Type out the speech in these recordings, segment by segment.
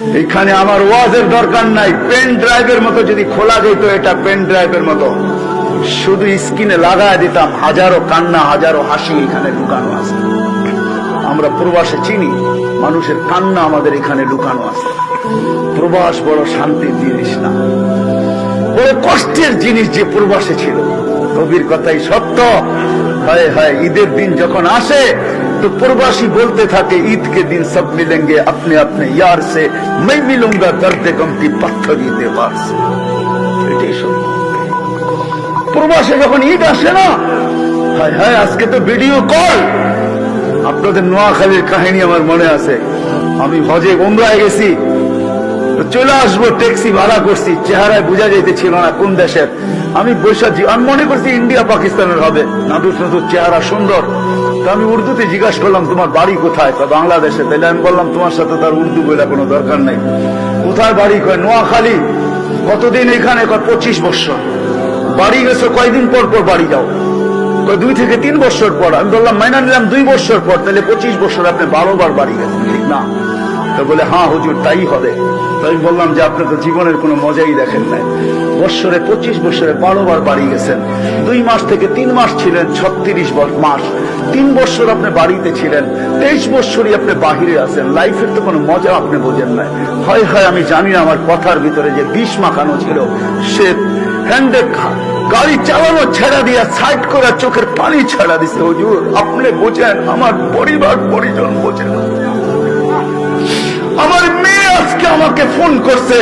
এখানে আমার ওয়াজের দরকার নাই, পেন ড্রাইভের মতো যদি খোলা যেত, এটা পেন ড্রাইভের মতো শুধু স্ক্রিনে লাগায় দিতাম, হাজারো কান্না হাজারো হাসি এখানে লুকানো আছে। আমরা প্রবাসে চিনি, মানুষের কান্না আমাদের এখানে লুকানো আছে। প্রবাস বড় শান্তির জিনিস না, বড় কষ্টের জিনিস যে প্রবাসে ছিল। কবির কথাই সত্য। হায় হায়, ঈদের দিন যখন আসে তো প্রবাসী বলতে থাকে, ঈদ के दिन सब मिलेंगे अपने अपने यार से, मैं मिलूंगा दर्द गम की पत्थरी दीवार से। এটাই সত্য। প্রবাসে যখন ঈদ আসে না, হায় হায়, আজকে তো ভিডিও কল। আপনাদের নোয়াখালীর কাহিনী আমার মনে আছে। আমি হজে উমরায় গেছি, চলে আসবো, ট্যাক্সি ভাড়া করছি, চেহারায় বোঝা যাইতেছিল না কোন দেশের। আমি বৈশাখী, আমি মনে করছি ইন্ডিয়া পাকিস্তানের হবে, নাদুর নাদুর চেহারা, সুন্দর। তো আমি উর্দুতে জিজ্ঞাসা করলাম, তোমার বাড়ি কোথায়? বাংলাদেশে। তাহলে আমি বললাম, তোমার সাথে তার উর্দু বলে কোনো দরকার নেই। কোথায় বাড়ি? কয় নোয়াখালী। কতদিন এখানে? কয় 25 বছর। বাড়ি গেছো কয়দিন পর পর বাড়ি যাও? 2 থেকে 3 বছর পর। আমি বললাম, মাইনা নিলাম 2 বছর পর, তাহলে 25 বছর আপনি 12 বার বাড়ি গেছেন, ঠিক না? তো বলে, হ্যাঁ হুজুর তাই হবে। তো আমি বললাম যে আপনি তো জীবনের কোনো মজাই দেখেন নাই। বছরে 25 বছরে 12 বার বাড়ি গেছেন। 2 মাস থেকে 3 মাস ছিলেন, 36 মাস। 3 বছর আপনি বাড়িতে ছিলেন, 23 বছরই আপনি বাহিরে আছেন। লাইফের তো কোনো মজা আপনি বোঝেন নাই। হয় হয় আমি জানি না, আমার কথার ভিতরে যে বিষ মাখানো ছিল। সে হ্যান্ডে গাড়ি চালানো ছেড়া দিয়া সাইড করে চোখের পানি ছাড়া দিছে। হুজুর আপনি বোঝেন, আমার পরিবার পরিজন বোঝেন। আমার মেয়ে আজকে আমাকে ফোন করছে,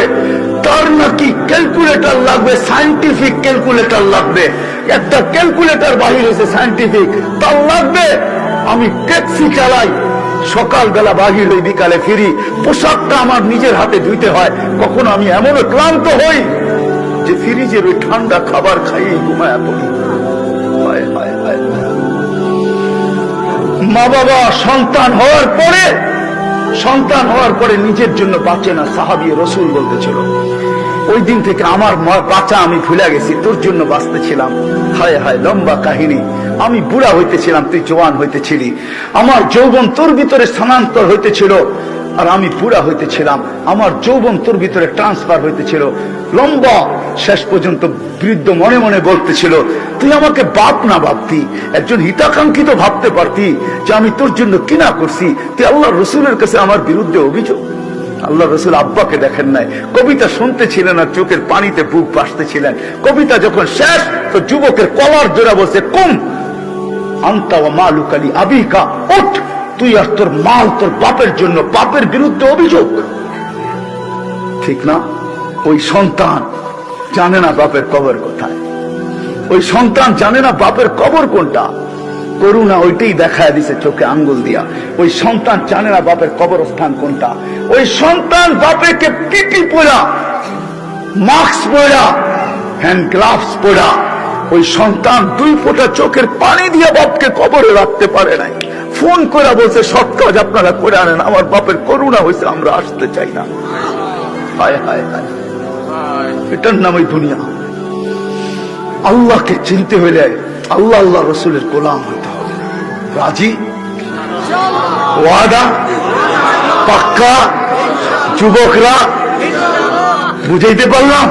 তার নাকি ক্যালকুলেটর লাগবে, সায়েন্টিফিক ক্যালকুলেটর লাগবে। একটা ক্যালকুলেটর বাহির হয়েছে সায়েন্টিফিক, তার লাগবে। আমি ট্যাক্সি চালাই, সকালবেলা বাহির হই, বিকালে ফিরি। পোশাকটা আমার নিজের হাতে ধুইতে হয়। কখনো আমি এমন ক্লান্ত হই যে ফ্রিজের ওই ঠান্ডা খাবার খাইয়ে ঘুমায়া পড়ি। মা বাবা সন্তান হওয়ার পরে নিজের জন্য বাঁচে না। সাহাবী রাসূল বলতেছিল, ওই দিন থেকে আমার বাঁচা আমি ভুলে গেছি, তোর জন্য বাঁচতেছিলাম। হায় হায়, লম্বা কাহিনী। আমি বুড়া হইতেছিলাম, তুই জওয়ান হইতেছিলি। আমার যৌবন তোর ভিতরে স্থানান্তর হইতেছিল, আর আমি বুড়া হইতেছিলাম। আমার যৌবন তোর ভিতরে ট্রান্সফার হইতেছিল। লম্বা। শেষ পর্যন্ত বৃদ্ধ মনে মনে বলতেছিল, তুই আমাকে বাপ না ভাবতি, একজন হিতাকাঙ্ক্ষিত ভাবতে পারতি যে আমি তোর জন্য কিনা করছি। তুই আল্লাহ রসুলের কাছে আমার বিরুদ্ধে অভিযোগ। আল্লাহ রসুল আব্বাকে দেখেন নাই, কবিতা শুনতেছিলেন আর চোখের পানিতে বুক ভাসতেছিলেন। কবিতা যখন শেষ, তো যুবকের কলার জোড়া বলছে, কুম আনতা ওয়া মালুকা লি আবিকা, উঠ, তুই আর তোর মাল তোর বাপের জন্য, বাপের বিরুদ্ধে অভিযোগ। ঠিক না? ওই সন্তান জানে না বাপের কবর কোথায়, ওই সন্তান জানে না বাপের কবর কোনটা। করুণা ওইটাই দেখায় দিছে চোখে আঙ্গুল দিয়া। ওই সন্তান জানে না বাপের কবরস্থান কোনটা। ওই সন্তান বাপেকে পিপি পরা, মাস্ক পরা, হ্যান্ড গ্লাভস পরা, ওই সন্তান 2 ফোঁটা চোখের পানি দিয়ে বাপকে কবরে রাখতে পারে নাই। ফোন করে বলছে, সৎ কাজ আপনারা করে আনেন, আমার বাপের করুণা হয়েছে, আমরা আসতে চাই না। হায় হায় হায়, এটার নামই দুনিয়া। আল্লাহকে চিনতে হইলে আল্লাহ আল্লাহ রসুলের গোলাম হইতে হবে। রাজি? ওয়াদা? পাক্কা? যুবকরা বুঝাইতে পারলাম?